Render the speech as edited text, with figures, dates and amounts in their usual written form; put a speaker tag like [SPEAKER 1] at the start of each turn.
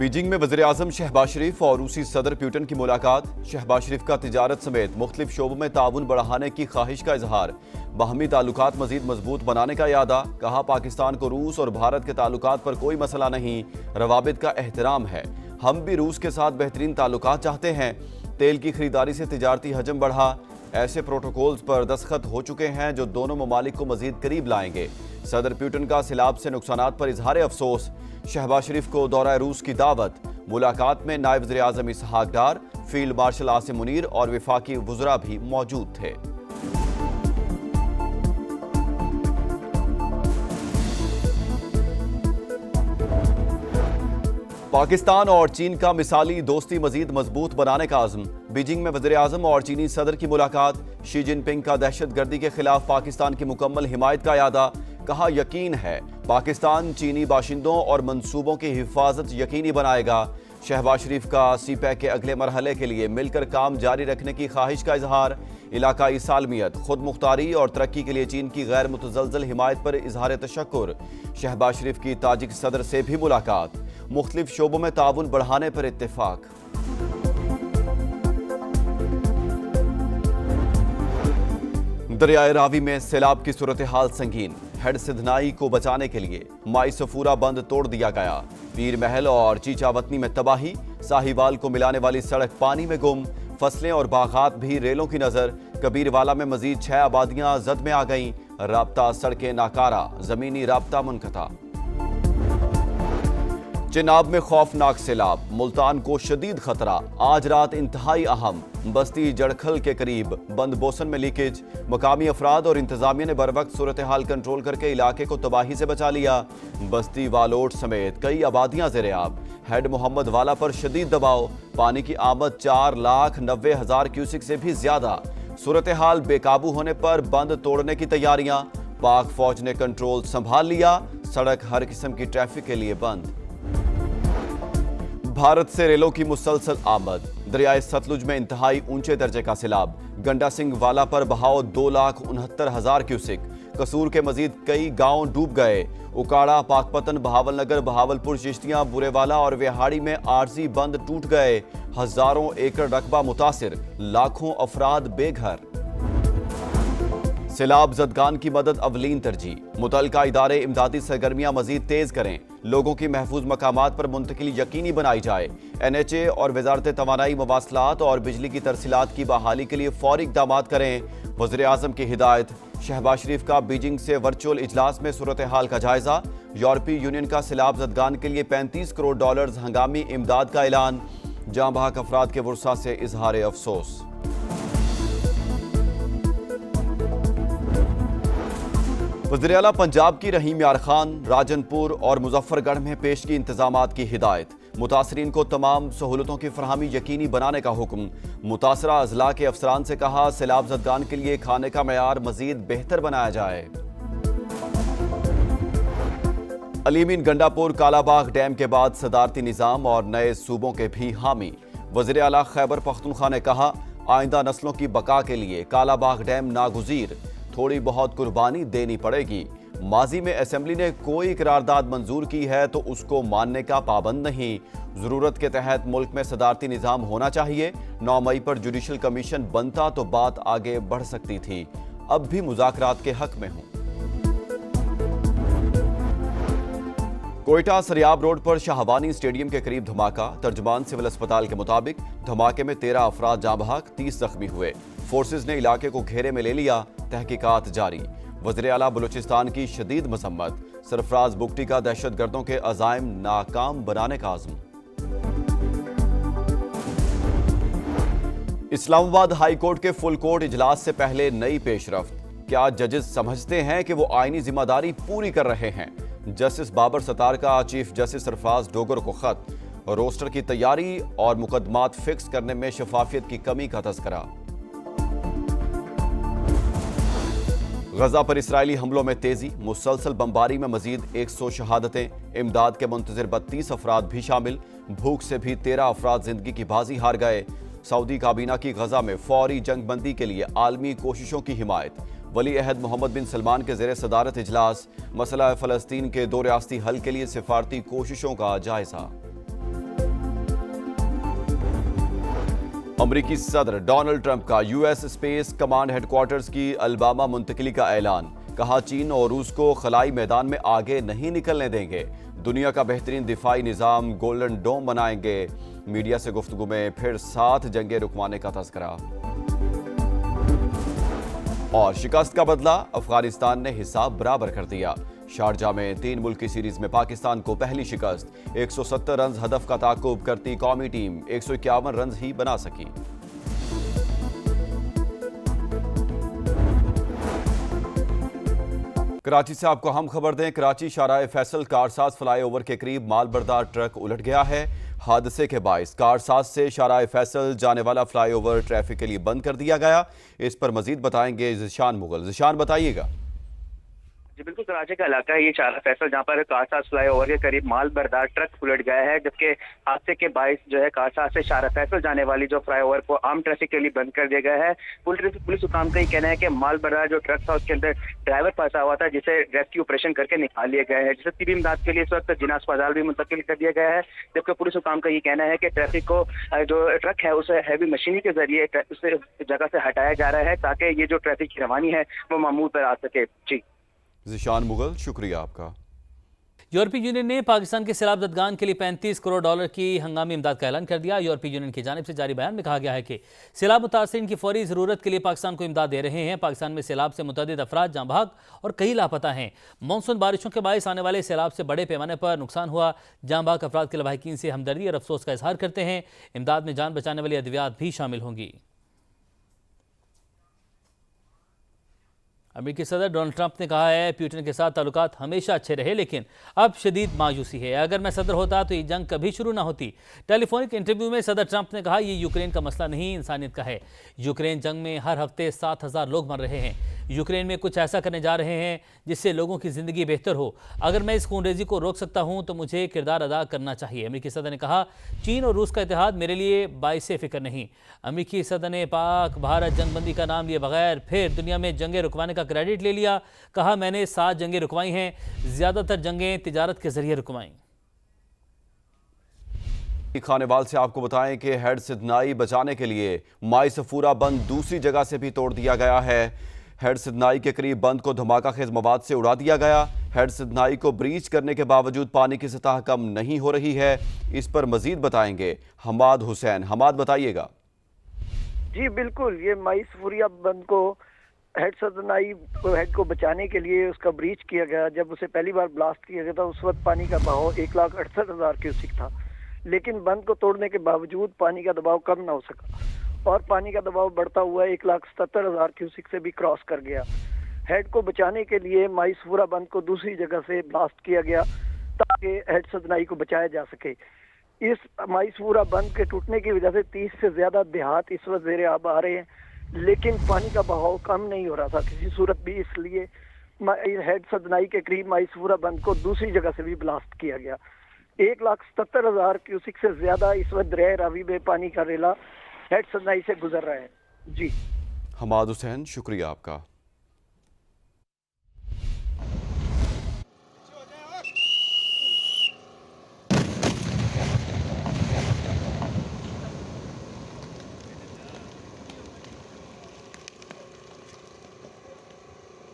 [SPEAKER 1] Beijing میں وزیراعظم شہباز شریف اور روسی صدر پیوٹن کی ملاقات۔ شہباز شریف کا تجارت سمیت مختلف شعبوں میں تعاون بڑھانے کی خواہش کا اظہار۔ باہمی تعلقات مزید مضبوط بنانے کا اعادہ۔ کہا پاکستان کو روس اور بھارت کے تعلقات پر کوئی مسئلہ نہیں، روابط کا احترام ہے۔ ہم بھی روس کے ساتھ بہترین تعلقات چاہتے ہیں۔ تیل کی خریداری سے تجارتی حجم بڑھا۔ ایسے پروٹوکولز پر دستخط ہو چکے ہیں جو دونوں ممالک کو مزید قریب لائیں گے۔ صدر پیوٹن کا سیلاب سے نقصانات پر اظہار افسوس۔ شہباز شریف کو دورہ روس کی دعوت۔ ملاقات میں نائب وزیر اعظم اسحاق ڈار، فیلڈ مارشل عاصم منیر اور وفاقی وزراء بھی موجود تھے۔ پاکستان اور چین کا مثالی دوستی مزید مضبوط بنانے کا عزم۔ بیجنگ میں وزیر اعظم اور چینی صدر کی ملاقات۔ شی جن پنگ کا دہشت گردی کے خلاف پاکستان کی مکمل حمایت کا اعادہ۔ کہا یقین ہے پاکستان چینی باشندوں اور منصوبوں کی حفاظت یقینی بنائے گا۔ شہباز شریف کا سی پیک کے اگلے مرحلے کے لیے مل کر کام جاری رکھنے کی خواہش کا اظہار۔ علاقائی سالمیت، خود مختاری اور ترقی کے لیے چین کی غیر متزلزل حمایت پر اظہار تشکر۔ شہباز شریف کی تاجک صدر سے بھی ملاقات۔ مختلف شعبوں میں تعاون بڑھانے پر اتفاق۔ دریائے راوی میں سیلاب کی صورتحال سنگین۔ ہیڈ سدھنائی کو بچانے کے لیے مائی سفورہ بند توڑ دیا گیا۔ پیر محل اور چیچا وطنی میں تباہی۔ ساہیوال کو ملانے والی سڑک پانی میں گم۔ فصلیں اور باغات بھی ریلوں کی نظر۔ کبیر والا میں مزید 6 آبادیاں زد میں آ گئیں۔ رابطہ سڑکیں ناکارہ، زمینی رابطہ منقطع۔ چناب میں خوفناک سیلاب، ملتان کو شدید خطرہ۔ آج رات انتہائی اہم۔ بستی جڑکھل کے قریب بند بوسن میں لیکیج۔ مقامی افراد اور انتظامیہ نے بروقت صورتحال کنٹرول کر کے علاقے کو تباہی سے بچا لیا۔ بستی والوٹ سمیت کئی آبادیاں زیر آب۔ ہیڈ محمد والا پر شدید دباؤ۔ پانی کی آمد 4,90,000 کیوسک سے بھی زیادہ۔ صورتحال بے قابو ہونے پر بند توڑنے کی تیاریاں۔ پاک فوج نے کنٹرول سنبھال لیا۔ سڑک ہر قسم کی ٹریفک کے لیے بند۔ بھارت سے ریلوں کی مسلسل آمد۔ دریائے ستلج میں انتہائی اونچے درجے کا سیلاب۔ گنڈا سنگھ والا پر بہاؤ 2,69,000 کیوسک۔ قصور کے مزید کئی گاؤں ڈوب گئے۔ اکاڑا، پاکپتن، بہاول نگر، بہاولپور، چشتیاں، برے والا اور وہاڑی میں عارضی بند ٹوٹ گئے۔ ہزاروں ایکڑ رقبہ متاثر، لاکھوں افراد بے گھر۔ سیلاب زدگان کی مدد اولین ترجیح۔ متعلقہ ادارے امدادی سرگرمیاں مزید تیز کریں۔ لوگوں کی محفوظ مقامات پر منتقلی یقینی بنائی جائے۔ NHA اور وزارت توانائی، مواصلات اور بجلی کی ترسیلات کی بحالی کے لیے فوری اقدامات کریں۔ وزیر اعظم کی ہدایت۔ شہباز شریف کا بیجنگ سے ورچوئل اجلاس میں صورتحال کا جائزہ۔ یورپی یونین کا سیلاب زدگان کے لیے $35 کروڑ ہنگامی امداد کا اعلان۔ جاں بحق افراد کے ورثاء سے اظہار افسوس۔ وزیر اعلیٰ پنجاب کی رحیم یار خان راجن پور اور مظفر گڑھ میں پیش کی انتظامات کی ہدایت۔ متاثرین کو تمام سہولتوں کی فراہمی یقینی بنانے کا حکم۔ متاثرہ اضلاع کے افسران سے کہا سیلاب زدگان کے لیے کھانے کا معیار مزید بہتر بنایا جائے۔ علیمین گنڈا پور کالا باغ ڈیم کے بعد صدارتی نظام اور نئے صوبوں کے بھی حامی۔ وزیر اعلیٰ خیبر پختونخوا نے کہا آئندہ نسلوں کی بقا کے لیے کالا باغ ڈیم ناگزیر، تھوڑی بہت قربانی دینی پڑے گی۔ ماضی میں اسمبلی نے کوئی قرارداد منظور کی ہے تو اس کو ماننے کا پابند نہیں۔ ضرورت کے تحت ملک میں صدارتی نظام ہونا چاہیے۔ 9 مئی پر جوڈیشل کمیشن بنتا تو بات آگے بڑھ سکتی تھی۔ اب بھی مذاکرات کے حق میں ہوں۔ کوئٹہ سریاب روڈ پر شاہوانی اسٹیڈیم کے قریب دھماکہ۔ ترجمان سول اسپتال کے مطابق دھماکے میں 13 افراد جاں بحق، 30 زخمی ہوئے۔ فورسز نے علاقے کو گھیرے میں لے لیا۔ تحقیقات جاری۔ وزیر اعلیٰ بلوچستان کی شدید مذمت۔ سرفراز بگٹی کا دہشت گردوں کے عزائم ناکام بنانے کا عزم۔ اسلام آباد ہائی کورٹ کے فل کورٹ اجلاس سے پہلے نئی پیش رفت۔ کیا ججز سمجھتے ہیں کہ وہ آئینی ذمہ داری پوری کر رہے ہیں؟ جسٹس بابر ستار کا چیف جسٹس سرفراز ڈوگر کو خط۔ روسٹر کی تیاری اور مقدمات فکس کرنے میں شفافیت کی کمی کا تذکرہ۔ غزہ پر اسرائیلی حملوں میں تیزی۔ مسلسل بمباری میں مزید 100 شہادتیں۔ امداد کے منتظر 32 افراد بھی شامل۔ بھوک سے بھی 13 افراد زندگی کی بازی ہار گئے۔ سعودی کابینہ کی غزہ میں فوری جنگ بندی کے لیے عالمی کوششوں کی حمایت۔ ولی عہد محمد بن سلمان کے زیر صدارت اجلاس۔ مسئلہ فلسطین کے 2 ریاستی حل کے لیے سفارتی کوششوں کا جائزہ۔ امریکی صدر ڈونلڈ ٹرمپ کا US space command headquarters کی الباما منتقلی کا اعلان، کہا چین اور روس کو خلائی میدان میں آگے نہیں نکلنے دیں گے، دنیا کا بہترین دفاعی نظام گولڈن ڈوم بنائیں گے، میڈیا سے گفتگو میں پھر 7 جنگیں رکوانے کا تذکرہ۔ اور شکست کا بدلہ، افغانستان نے حساب برابر کر دیا، شارجہ میں 3 ملکی سیریز میں پاکستان کو پہلی شکست، 170 رنز ہدف کا تعاقب کرتی قومی ٹیم 151 رنز ہی بنا سکی۔ کراچی سے آپ کو ہم خبر دیں، کراچی شارع فیصل کارساز فلائی اوور کے قریب مال بردار ٹرک الٹ گیا ہے، حادثے کے باعث کارساز سے شارع فیصل جانے والا فلائی اوور ٹریفک کے لیے بند کر دیا گیا۔ اس پر مزید بتائیں گے ذیشان مغل۔ ذیشان بتائیے گا۔
[SPEAKER 2] جی بالکل، کراچی کا علاقہ ہے یہ شارع فیصل، جہاں پر کارساز فلائی اوور کے قریب مال بردار ٹرک الٹ گیا ہے، جبکہ حادثے کے باعث جو ہے کارساز سے شارع فیصل جانے والی جو فلائی اوور کو عام ٹریفک کے لیے بند کر دیا گیا ہے۔ پولیس حکام کا یہ کہنا ہے کہ مال بردار جو ٹرک تھا اس کے اندر ڈرائیور پھنسا ہوا تھا، جسے ریسکیو آپریشن کر کے نکال لیا گیا ہے، جسے طبی امداد کے لیے اس وقت جناح اسپتال بھی منتقل کر دیا گیا ہے، جبکہ پولیس حکام کا یہ کہنا ہے کہ ٹریفک کو جو ٹرک ہے اسے ہیوی مشینری کے ذریعے اس جگہ سے ہٹایا جا رہا ہے تاکہ یہ جو ٹریفک کی روانی ہے وہ معمول پر آ سکے۔ جی
[SPEAKER 1] ذیشان مغل، شکریہ آپ کا۔
[SPEAKER 3] یورپی یونین نے پاکستان کے سیلاب زدگان کے لیے $35 کروڑ کی ہنگامی امداد کا اعلان کر دیا۔ یورپی یونین کی جانب سے جاری بیان میں کہا گیا ہے کہ سیلاب متاثرین کی فوری ضرورت کے لیے پاکستان کو امداد دے رہے ہیں۔ پاکستان میں سیلاب سے متعدد افراد جاں بحق اور کئی لاپتہ ہیں۔ مانسون بارشوں کے باعث آنے والے سیلاب سے بڑے پیمانے پر نقصان ہوا۔ جاں بحق افراد کے لواحقین سے ہمدردی اور افسوس کا اظہار کرتے ہیں۔ امداد میں جان بچانے والی ادویات بھی شامل ہوں گی۔ امریکی صدر ڈونلڈ ٹرمپ نے کہا ہے پیوٹن کے ساتھ تعلقات ہمیشہ اچھے رہے، لیکن اب شدید مایوسی ہے۔ اگر میں صدر ہوتا تو یہ جنگ کبھی شروع نہ ہوتی۔ ٹیلی فونک انٹرویو میں صدر ٹرمپ نے کہا یہ یوکرین کا مسئلہ نہیں، انسانیت کا ہے۔ یوکرین جنگ میں ہر ہفتے 7,000 لوگ مر رہے ہیں۔ یوکرین میں کچھ ایسا کرنے جا رہے ہیں جس سے لوگوں کی زندگی بہتر ہو۔ اگر میں اس خون ریزی کو روک سکتا ہوں تو مجھے کردار ادا کرنا چاہیے۔ امریکی صدر نے کہا چین اور روس کا اتحاد میرے لیے باعث فکر نہیں۔ امریکی صدر نے پاک بھارت جنگ بندی کا نام لیے بغیر پھر دنیا میں جنگیں رکوانے کا کریڈٹ لے لیا۔ کہا میں نے 7 جنگیں رکوائی ہیں، زیادہ تر جنگیں تجارت کے ذریعے رکوائیں۔
[SPEAKER 1] خانوال سے آپ کو بتائیں کہ ہیڈ سدنائی بچانے کے لیے مائی سفورہ بند دوسری جگہ سے بھی توڑ دیا گیا ہے۔ ہیڈ سدنائی کے قریب بند کو دھماکہ خیز مواد سے اڑا دیا گیا۔ ہیڈ سدنائی کو بریچ کرنے کے باوجود پانی کی سطح کم نہیں ہو رہی ہے۔ اس پر مزید بتائیں گے حماد حسین۔ حماد بتائیے گا۔
[SPEAKER 4] جی بالکل، یہ مائی سفوریہ بند کو ہیڈ سدنائی ہیڈ کو بچانے کے لیے اس کا بریچ کیا گیا۔ جب اسے پہلی بار بلاسٹ کیا گیا تھا اس وقت پانی کا بہاؤ 1,68,000 کیوسک تھا، لیکن بند کو توڑنے کے باوجود پانی کا دباؤ کم نہ ہو سکا اور پانی کا دباؤ بڑھتا ہوا 1,77,000 کیوسک سے بھی کراس کر گیا۔ ہیڈ کو بچانے کے لیے مائی سفورہ بند کو دوسری جگہ سے بلاسٹ کیا گیا تاکہ ہیڈ سدنائی کو بچایا جا سکے۔ اس مائی سفورہ بند کے ٹوٹنے کی وجہ سے 30 سے زیادہ دیہات اس وقت زیر آب آ رہے ہیں، لیکن پانی کا بہاؤ کم نہیں ہو رہا تھا کسی صورت بھی، اس لیے ہیڈ سدنائی کے قریب مائی سفورہ بند کو دوسری جگہ سے بھی بلاسٹ کیا گیا۔ 1,77,000 کیوسک سے زیادہ اس وقت دریائے راوی میں پانی کا ریلا ہیڈ سدنائی سے گزر رہا ہے۔ جی
[SPEAKER 1] حماد حسین، شکریہ آپ کا۔